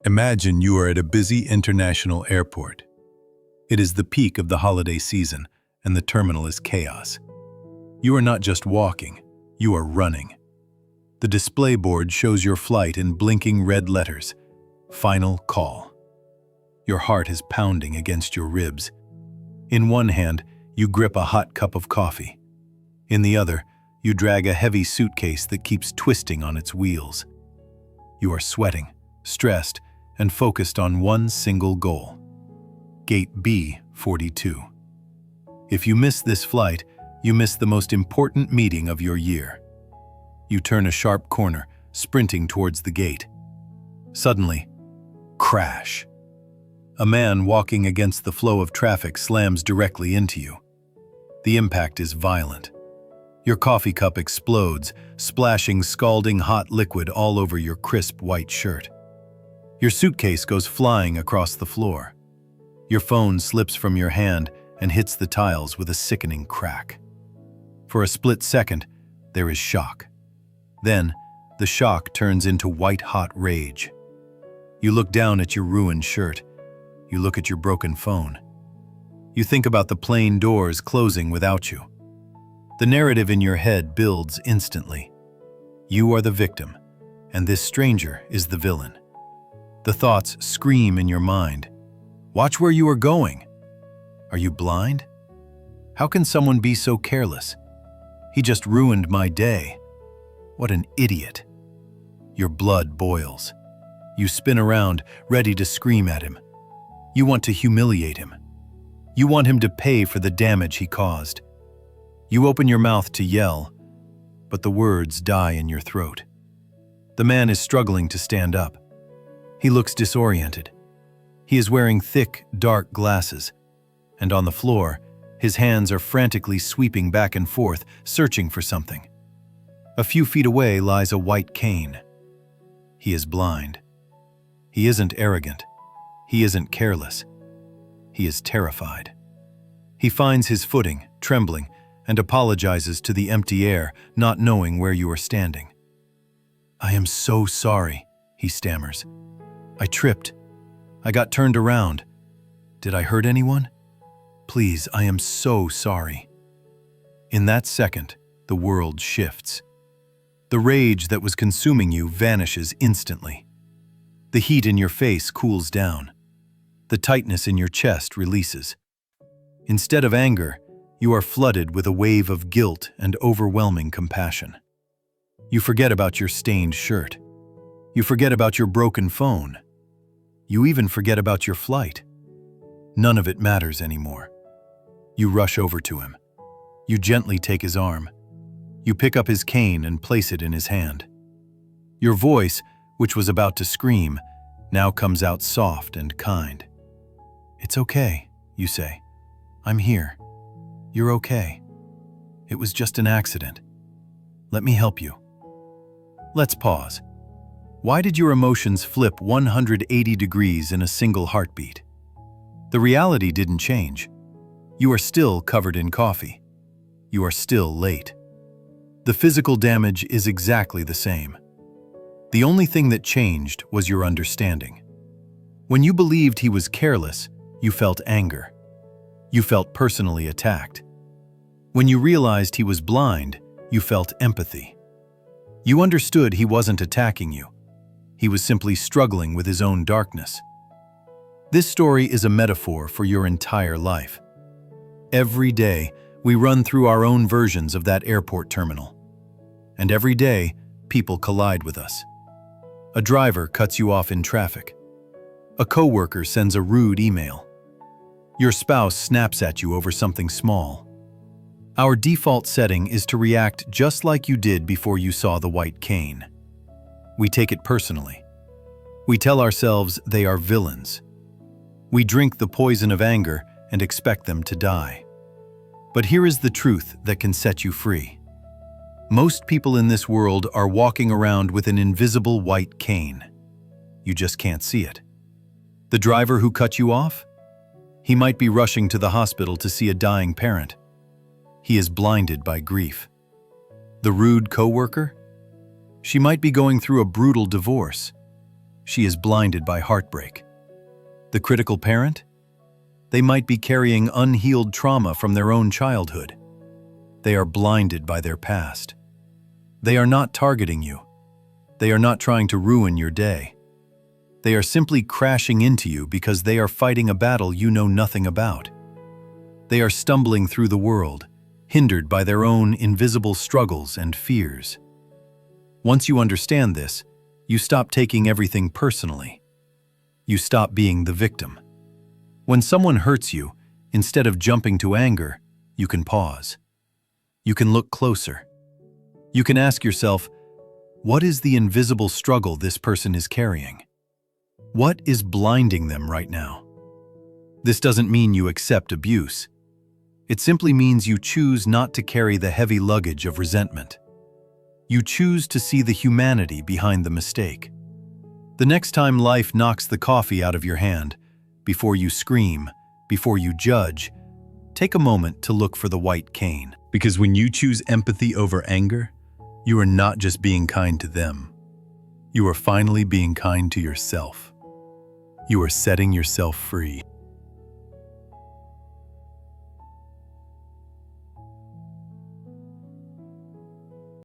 Imagine you are at a busy international airport. It is the peak of the holiday season, and the terminal is chaos. You are not just walking, you are running. The display board shows your flight in blinking red letters, "Final call." Your heart is pounding against your ribs. In one hand, you grip a hot cup of coffee. In the other, you drag a heavy suitcase that keeps twisting on its wheels. You are sweating, stressed, and focused on one single goal. Gate B42. If you miss this flight, you miss the most important meeting of your year. You turn a sharp corner, sprinting towards the gate. Suddenly, crash. A man walking against the flow of traffic slams directly into you. The impact is violent. Your coffee cup explodes, splashing scalding hot liquid all over your crisp white shirt. Your suitcase goes flying across the floor. Your phone slips from your hand and hits the tiles with a sickening crack. For a split second, there is shock. Then, the shock turns into white-hot rage. You look down at your ruined shirt. You look at your broken phone. You think about the plane doors closing without you. The narrative in your head builds instantly. You are the victim, and this stranger is the villain. The thoughts scream in your mind. Watch where you are going. Are you blind? How can someone be so careless? He just ruined my day. What an idiot. Your blood boils. You spin around, ready to scream at him. You want to humiliate him. You want him to pay for the damage he caused. You open your mouth to yell, but the words die in your throat. The man is struggling to stand up. He looks disoriented. He is wearing thick, dark glasses, and on the floor, his hands are frantically sweeping back and forth, searching for something. A few feet away lies a white cane. He is blind. He isn't arrogant. He isn't careless. He is terrified. He finds his footing, trembling, and apologizes to the empty air, not knowing where you are standing. "I am so sorry," he stammers. "I tripped. I got turned around. Did I hurt anyone? Please, I am so sorry." In that second, the world shifts. The rage that was consuming you vanishes instantly. The heat in your face cools down. The tightness in your chest releases. Instead of anger, you are flooded with a wave of guilt and overwhelming compassion. You forget about your stained shirt. You forget about your broken phone. You even forget about your flight. None of it matters anymore. You rush over to him. You gently take his arm. You pick up his cane and place it in his hand. Your voice, which was about to scream, now comes out soft and kind. "It's okay," you say. "I'm here. You're okay. It was just an accident. Let me help you." Let's pause. Why did your emotions flip 180 degrees in a single heartbeat? The reality didn't change. You are still covered in coffee. You are still late. The physical damage is exactly the same. The only thing that changed was your understanding. When you believed he was careless, you felt anger. You felt personally attacked. When you realized he was blind, you felt empathy. You understood he wasn't attacking you. He was simply struggling with his own darkness. This story is a metaphor for your entire life. Every day, we run through our own versions of that airport terminal. And every day, people collide with us. A driver cuts you off in traffic. A coworker sends a rude email. Your spouse snaps at you over something small. Our default setting is to react just like you did before you saw the white cane. We take it personally. We tell ourselves they are villains. We drink the poison of anger and expect them to die. But here is the truth that can set you free. Most people in this world are walking around with an invisible white cane. You just can't see it. The driver who cut you off? He might be rushing to the hospital to see a dying parent. He is blinded by grief. The rude coworker? She might be going through a brutal divorce. She is blinded by heartbreak. The critical parent? They might be carrying unhealed trauma from their own childhood. They are blinded by their past. They are not targeting you. They are not trying to ruin your day. They are simply crashing into you because they are fighting a battle you know nothing about. They are stumbling through the world, hindered by their own invisible struggles and fears. Once you understand this, you stop taking everything personally. You stop being the victim. When someone hurts you, instead of jumping to anger, you can pause. You can look closer. You can ask yourself, what is the invisible struggle this person is carrying? What is blinding them right now? This doesn't mean you accept abuse. It simply means you choose not to carry the heavy luggage of resentment. You choose to see the humanity behind the mistake. The next time life knocks the coffee out of your hand, before you scream, before you judge, take a moment to look for the white cane. Because when you choose empathy over anger, you are not just being kind to them. You are finally being kind to yourself. You are setting yourself free.